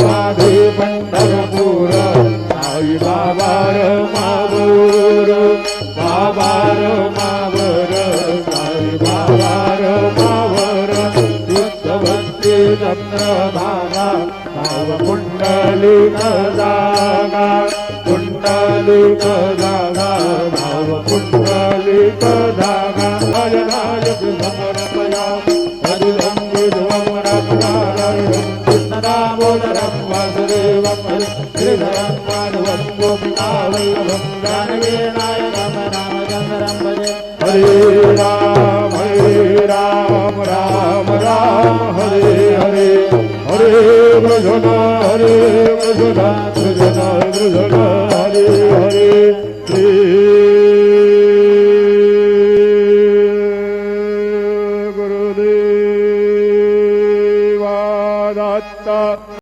माझे पंढरपूर साई बाबा मावर बाबा मावर साई बाबा मावर युद्धवंती चंद्रभागा भाव कुंडलिक जागा कुंडलिक जागा भाव कुंडलिक जागा अजनायक समर्पया मधुरं विधुवं रत्नारयं कृष्णदामोदरं वासुदेवं श्रीधरं माधवं गोपिकावल्लभं जानकीनायकं रामचन्द्रं भजे हरे राम राम राम हरे हरे हरे कृष्ण